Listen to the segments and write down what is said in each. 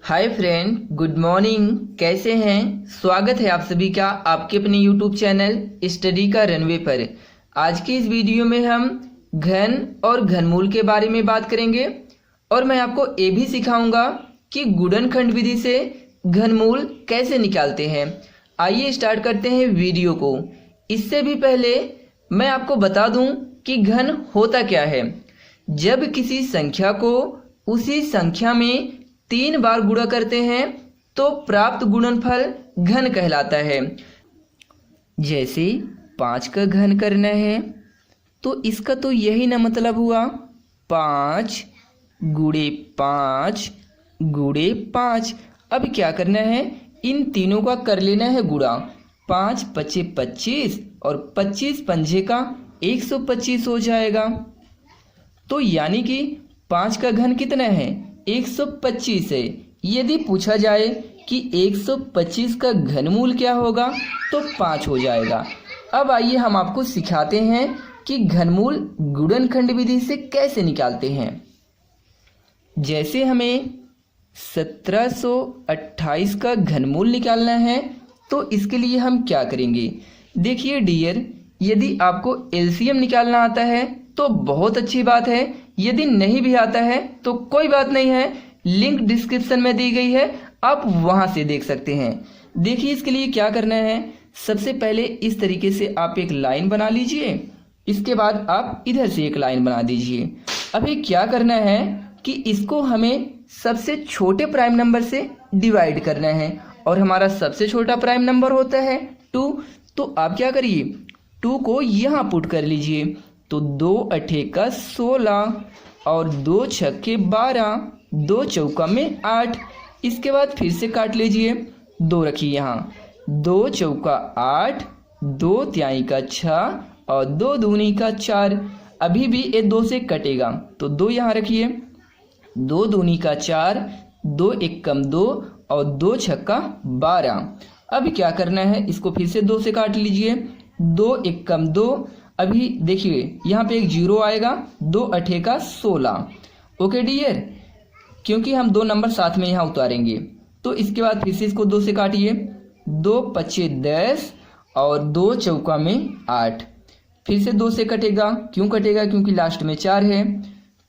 Hi friend, good morning. कैसे हैं? स्वागत है आप सभी का आपके अपने यूट्यूब चैनल स्टडी का रनवे पर। आज की इस वीडियो में हम घन और घनमूल के बारे में बात करेंगे और मैं आपको ये भी सिखाऊंगा कि गुणनखंड विधि से घनमूल कैसे निकालते हैं। आइए स्टार्ट करते हैं वीडियो को। इससे भी पहले मैं आपको बता दूं कि घन होता क्या है। जब किसी संख्या को उसी संख्या में 3 बार गुणा करते हैं तो प्राप्त गुणनफल घन कहलाता है। जैसे 5 का घन करना है तो इसका तो यही ना मतलब हुआ 5 गुणे 5 गुणे 5। अब क्या करना है, इन तीनों का कर लेना है गुणा। 5 पचे 25 और 25 पंजे का 125 हो जाएगा। तो यानी कि 5 का घन कितना है, 125 है। यदि पूछा जाए कि 125 का घनमूल क्या होगा तो 5 हो जाएगा। अब आइए हम आपको सिखाते हैं कि घनमूल गुणनखंड विधि से कैसे निकालते हैं। जैसे हमें 1728 का घनमूल निकालना है तो इसके लिए हम क्या करेंगे। देखिए डियर, यदि आपको एलसीएम निकालना आता है तो बहुत अच्छी बात है, यदि नहीं भी आता है तो कोई बात नहीं है, लिंक डिस्क्रिप्शन में दी गई है, आप वहां से देख सकते हैं। देखिए इसके लिए क्या करना है, सबसे पहले इस तरीके से आप एक लाइन बना लीजिए, इसके बाद आप इधर से एक लाइन बना दीजिए। अभी क्या करना है कि इसको हमें सबसे छोटे प्राइम नंबर से डिवाइड करना है और हमारा सबसे छोटा प्राइम नंबर होता है 2। तो आप क्या करिए, 2 को यहाँ पुट कर लीजिए। तो 2 अठे का 16 और 2 छक्के 12, 2 चौका में 8। इसके बाद फिर से काट लीजिए, 2 रखिए यहाँ, 2 चौका 8, 2 तिहाई का 6 और 2 दूनी का 4। अभी भी ये 2 से कटेगा तो 2 यहाँ रखिए, 2 दूनी का 4, 2 एकम 2 और 2 छक्का 12। अब क्या करना है, इसको फिर से 2 से काट लीजिए, 2 एकम 2। अभी देखिए यहाँ पे एक 0 आएगा, 2 अठे का 16। ओके डियर, क्योंकि हम 2 नंबर साथ में यहाँ उतारेंगे। तो इसके बाद फिर से इसको 2 से काटिए, 2 पचे 10 और 2 चौका में 8। फिर से 2 से कटेगा, क्यों कटेगा, क्योंकि लास्ट में 4 है।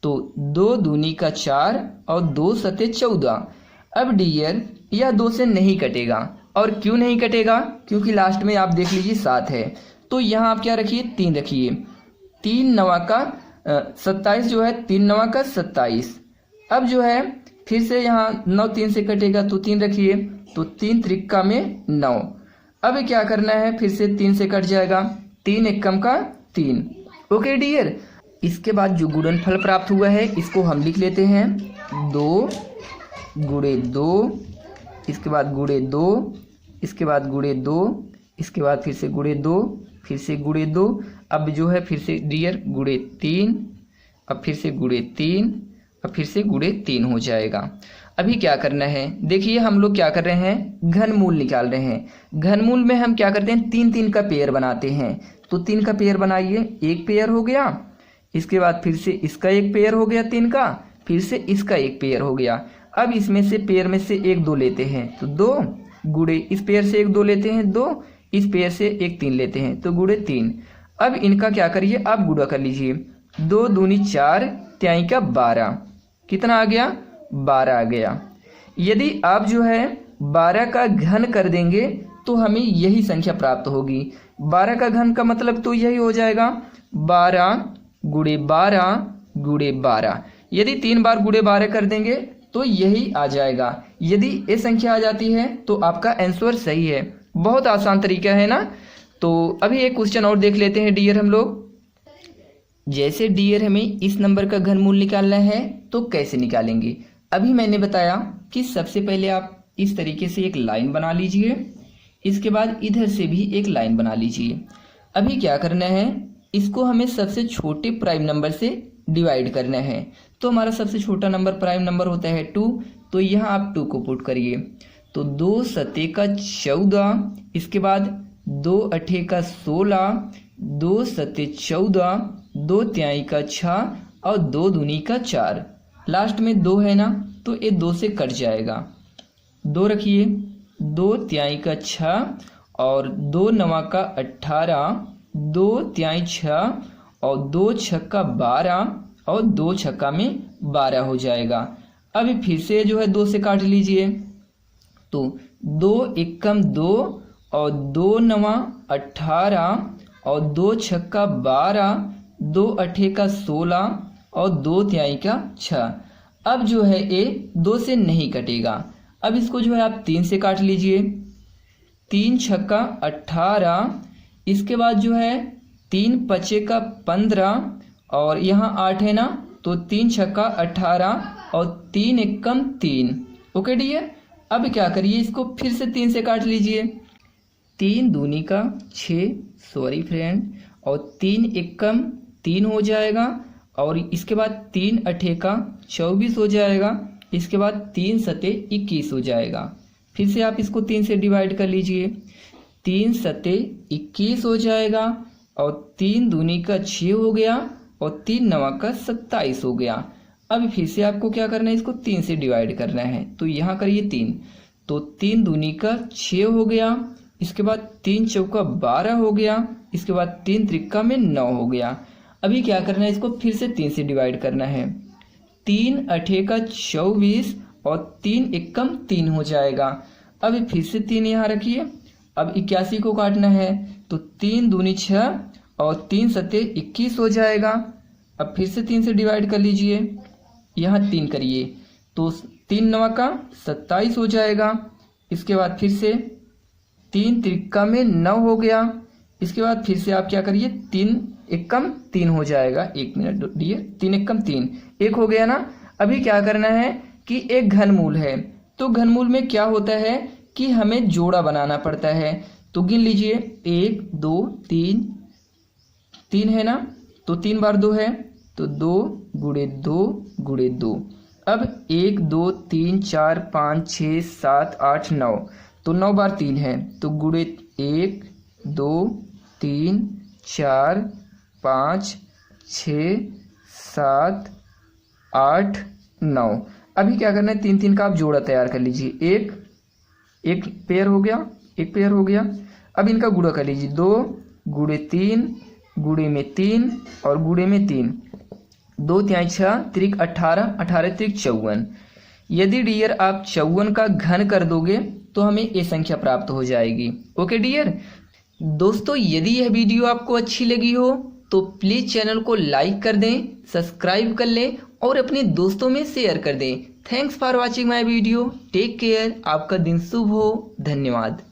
तो 2 दूनी का 4 और 2 सते 14। अब डियर यह 2 से नहीं कटेगा, और क्यों नहीं कटेगा, क्योंकि लास्ट में आप देख लीजिए 7 है। तो यहाँ आप क्या रखिए, 3 रखिए। 3 नवा का 27 जो है, 3 नवा का 27। अब जो है फिर से यहाँ 9 3 से कटेगा तो 3 रखिए, तो 3 त्रिक्का में 9। अब क्या करना है, फिर से 3 से कट जाएगा, 3 एकम का 3। ओके डियर, इसके बाद जो गुणनफल प्राप्त हुआ है इसको हम लिख लेते हैं, 2 गुणे 2, इसके बाद गुणे 2, इसके बाद गुणे 2, इसके बाद फिर से गुणे 2, फिर से गुणे 2। अब जो है फिर से डियर गुणे 3, अब फिर से गुणे 3, अब फिर से गुणे 3 हो जाएगा। अभी क्या करना है, देखिए हम लोग क्या कर रहे हैं, घनमूल निकाल रहे हैं। घनमूल में हम क्या करते हैं, 3-3 का पेयर बनाते हैं। तो 3 का पेयर बनाइए, एक पेयर हो गया, इसके बाद फिर से इसका एक पेयर हो गया 3 का, फिर से इसका एक पेयर हो गया। अब इसमें से पेयर में से 1 2 लेते हैं तो 2 गुणे, इस पेयर से 1 2 लेते हैं 2, इस पेयर से 1 3 लेते हैं तो गुणे 3। अब इनका क्या करिए, आप गुणा कर लीजिए, 2 दूनी 4 तिहाई का 12, कितना आ गया, 12 आ गया। यदि आप जो है 12 का घन कर देंगे तो हमें यही संख्या प्राप्त होगी। 12 का घन का मतलब तो यही हो जाएगा, 12 गुणे 12 गुणे 12। यदि 3 बार गुणे 12 कर देंगे तो यही आ जाएगा। यदि ये संख्या आ जाती है तो आपका आंसर सही है। बहुत आसान तरीका है ना। तो अभी एक क्वेश्चन और देख लेते हैं डियर हम लोग। जैसे डियर हमें इस नंबर का घनमूल निकालना है तो कैसे निकालेंगे। अभी मैंने बताया कि सबसे पहले आप इस तरीके से एक लाइन बना लीजिए, इसके बाद इधर से भी एक लाइन बना लीजिए। अभी क्या करना है, इसको हमें सबसे छोटे प्राइम नंबर से डिवाइड करना है। तो हमारा सबसे छोटा नंबर प्राइम नंबर होता है 2, तो यहाँ आप 2 को पुट करिए। तो 2 सते का 14, इसके बाद 2 अठे का 16, 2 सते 14, 2 तिहाई का 6 और 2 दूनी का 4। लास्ट में 2 है ना, तो ये 2 से कट जाएगा। 2 रखिए, 2 तिहाई का 6 और 2 नवा का 18, 2 तिहाई 6 और 2 छक्का 12 और 2 छक्का में 12 हो जाएगा। अभी फिर से जो है 2 से काट लीजिए, तो 2 एकम 2 और 2 नवा 18 और 2 छक्का 12, 2 अठे का 16 और 2 तिहाई का 6। अब जो है ये 2 से नहीं कटेगा। अब इसको जो है आप 3 से काट लीजिए, 3 छक्का 18, इसके बाद जो है 3 पचे का 15 और यहाँ 8 है ना, तो 3 छक्का 18 और 3 एकम 3। ओके डियर, अब क्या करिए, इसको फिर से 3 से काट लीजिए, 3 दूनी का 6, सॉरी फ्रेंड, और 3 एकम 3 हो जाएगा और इसके बाद 3 अठे का 24 हो जाएगा, इसके बाद 3 सते 21 हो जाएगा। फिर से आप इसको 3 से डिवाइड कर लीजिए, 3 सते 21 हो जाएगा और 3 दूनी का 6 हो गया और 3 नवा का 27 हो गया। अब फिर से आपको क्या करना है, इसको 3 से डिवाइड करना है, तो यहाँ करिए 3, तो 3 दूनी का 6 हो गया, इसके बाद 3 चौका 12 हो गया, इसके बाद 3 त्रिक्का में 9 हो गया। अभी क्या करना है, इसको फिर से 3 से डिवाइड करना है, 3 अठे का 24 और 3 एकम 3 हो जाएगा। अभी फिर से 3 यहाँ रखिए, अब 81 को काटना है, तो 3 दूनी 6 और 3 सते 21 हो जाएगा। अब फिर से 3 से डिवाइड कर लीजिए, यहाँ 3 करिए, तो 3 नवा का 27 हो जाएगा, इसके बाद फिर से 3 त्रिक्का में 9 हो गया, इसके बाद फिर से आप क्या करिए, 3 एकम 3 हो जाएगा। 1 मिनट डियर, 3 एकम 3 1 हो गया ना। अभी क्या करना है कि एक घनमूल है, तो घनमूल में क्या होता है कि हमें जोड़ा बनाना पड़ता है, तो गिन लीजिए, 1 2 3 3 है ना, तो 3 बार 2 है, तो 2 गुणे 2 गुणे 2। अब 1 2 3 4 5 6 7 8 9, तो 9 बार 3 है, तो गुणे 1 2 3 4 5 6 7 8 9। अभी क्या करना है, 3 3 का आप जोड़ा तैयार कर लीजिए, एक पेयर हो गया, एक पेयर हो गया। अब इनका गुणा कर लीजिए, 2 गुणे 3 गुणे में 3 और गुणे में 3, 2 तिहाई 6 त्रिक 18, 18 त्रिक 54। यदि डियर आप 54 का घन कर दोगे तो हमें ये संख्या प्राप्त हो जाएगी। ओके डियर दोस्तों, यदि यह वीडियो आपको अच्छी लगी हो तो प्लीज़ चैनल को लाइक कर दें, सब्सक्राइब कर लें और अपने दोस्तों में शेयर कर दें। Thanks for watching my video, take care, आपका दिन शुभ हो, धन्यवाद।